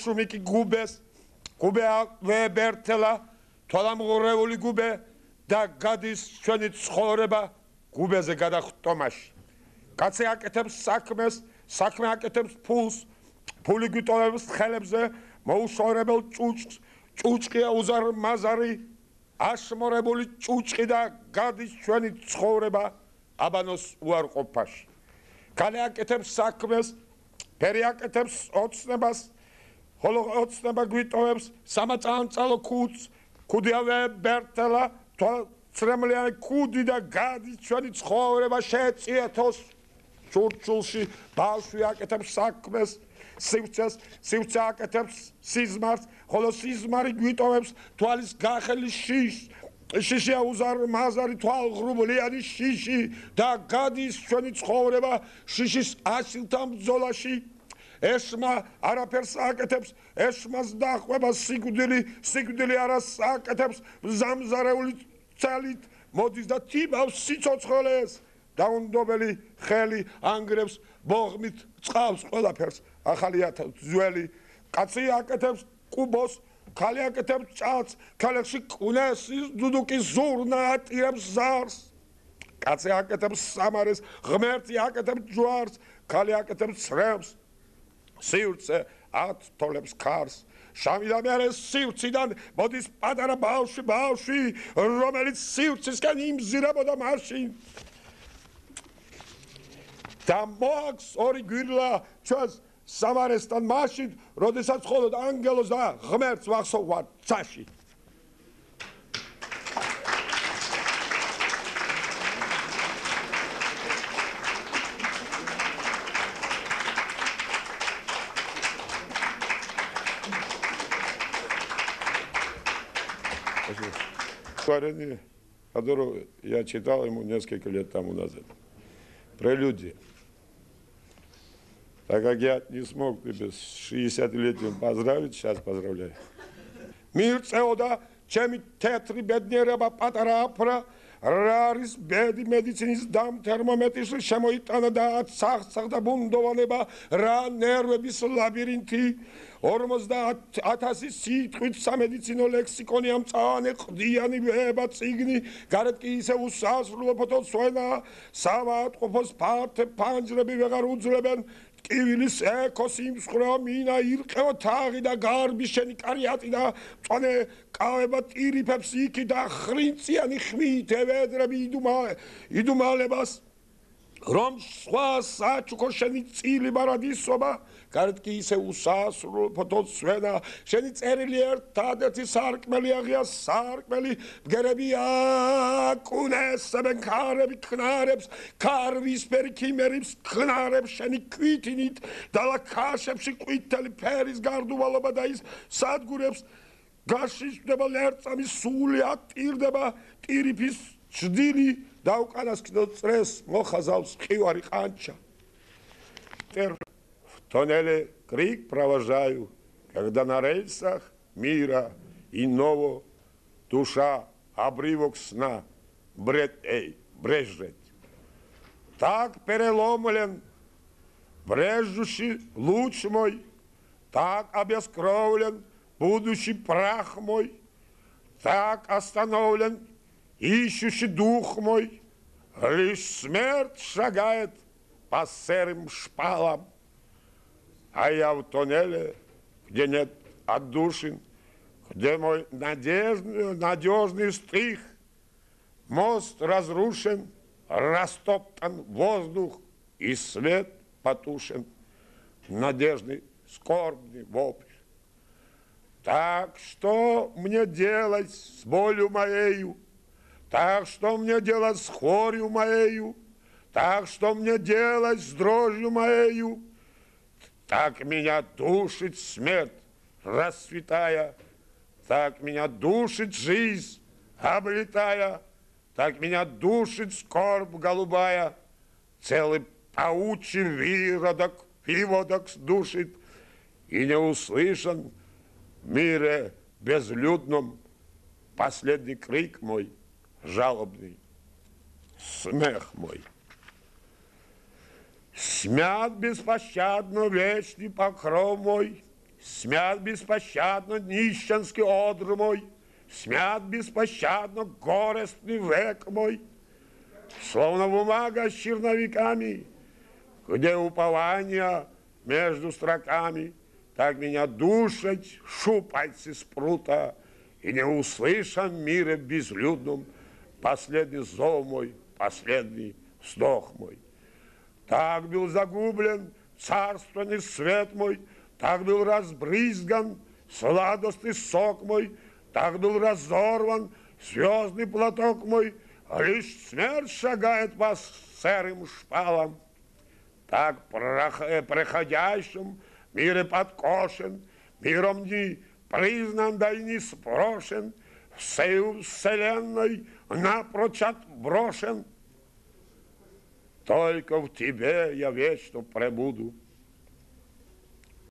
შუმიკი გუბეს, გუბე ვებერთელა, თვალამღრეული გუბე და გადის ჩვენი ცხოვრება გუბეზე გადახტომაში. კაცი აკეთებს საქმეს, საქმე აკეთებს ფულს, ფული გვიტოვებს ხელებზე, მოუშორებელ ჭუჭყს, ჭუჭყია უზარმაზარი, აშმორებული ჭუჭყი და გადის ჩვენი ცხოვრება აბანოს უარყოფაში. კაცი აკეთებს საქმეს, ფერი აკეთებს ოცნებას, ხოლო ოცნება გვიტოვებს სამაწანწალო ქუდს, ქუდია ვებერთელა, ცრემლიანი ქუდი და გადის ჩვენი ცხოვრება შეეწიეთოს ჩურჩულში, ბავშვი აკეთებს საქმეს, სივრცეს, სივრცე აკეთებს სიზმარს, ხოლო სიზმარი გვიტოვებს თვალის გახელის შიშს, შიშია უზარმაზარი თვალღრუბლიანი შიში და გადის ჩვენი ცხოვრება შიშის ასილთან ბრძოლაში. ესმა არაფერს აკეთებს, ესმას დახვება სიკვდილი არას აკეთებს, მზამზარეული ძალით მოდის და თიბავს სიცოცხლეს. დაუნდობელი ხელი ანგრევს, ბოღმით წყავს ყველაფერს, ახალია ძველი. კაცი აკეთებს კუბოს, ქალი აკეთებს ჭაց, ქალებში კუნეს, დუდუკი ზურნა ატირებს ზარს. კაცი აკეთებს სამარეს, ღმერთი აკეთებს ჯვარს, ქალი აკეთებს ცრემს, სივრცე ათოლებს ქარს. შამი და მერე სივრციდან მოდის პატარა ბავშვი, რომელიც სივრცისკენ იმზირებოდა მაშინ. და მოაქვს ორი გვირლა ჩვენს სამარესთან მაშინ, როდესაც მხოლოდ ანგელოს და ღმერთს ვახსოვავთ ცაში. Я читал ему несколько лет тому назад. Прелюдия. Так как я не смог тебя с 60-летием поздравить, сейчас поздравляю. Мир цеода, чем тетри беднереба патарапра, рарис беди медициnis дам термометрис შემოიტანა და აცახცახდა ბუნდოვანება რა ნერვების ლაბირინთი 50,000 სიტყვით სამედიცინო ლექსიკონი ამწავანე ყდიანი ვება წიგნი გარეთ კი ისე უსასრულო ფოტოსვენა სამაატყოფოს ფართე პანჯრები ვეღარ უძლებენ ტკივილის ეკოსიმსხვრა მინა ირყეო თაღი და გარბი შენი კარიატი და მწვანე კავება ტირიფებს იქი და ხრინწიანი ხვით ევედრები იდუმალებას რომ სხვა საჩუქო შენი წილი ბარადისობა გარეთ კი ისე უსასრულო ფოტოსვენა შენი წერილი ერთადერთი სარკმელი აღია სარკმელი ბგერები აკუნესებენ ქარები ქნარებს ქარვისფერი ქიმერებს ქნარებს შენი ქვითინით და ლაქაშებში ყვითელი ფერის გარდუვალობა და ის სადგურებს გაშიშდება ლერწამის სული ატირდება ტირიფის ჭდილი და უკანასკნელ წრეს მოხაზავს ყივარი ყანჩა В тоннеле крик провожаю, когда на рельсах мира иного душа обрывок сна брежет. Так переломлен брежущий луч мой, так обескровлен будущий прах мой, так остановлен ищущий дух мой, лишь смерть шагает по серым шпалам. А я в тоннеле, где нет отдушин, где мой надежный стрих, мост разрушен, растоптан воздух и свет потушен, надежный скорбный вопль. Так что мне делать с болью моею? Так что мне делать с хорью моею? Так что мне делать с дрожью моею? Так меня душит смерть, расцветая, так меня душит жизнь, облетая, так меня душит скорбь голубая, целый паучий виводок душит, и не услышан в мире безлюдном последний крик мой, жалобный, смех мой. Смят беспощадно вечный покров мой, смят беспощадно нищенский одр мой, смят беспощадно горестный век мой, словно бумага с черновиками, где упование между строками, так меня душат шупальцы спрута, и не услышам в мире безлюдном последний зов мой, последний вздох мой. Так был загублен царственный свет мой, так был разбрызган сладостный сок мой, так был разорван звездный платок мой, лишь смерть шагает по серым шпалам. Так проходящим мире подкошен, миром не признан, да и не спрошен, всею вселенной напрочь отброшен. Только в тебе я вечно пребуду.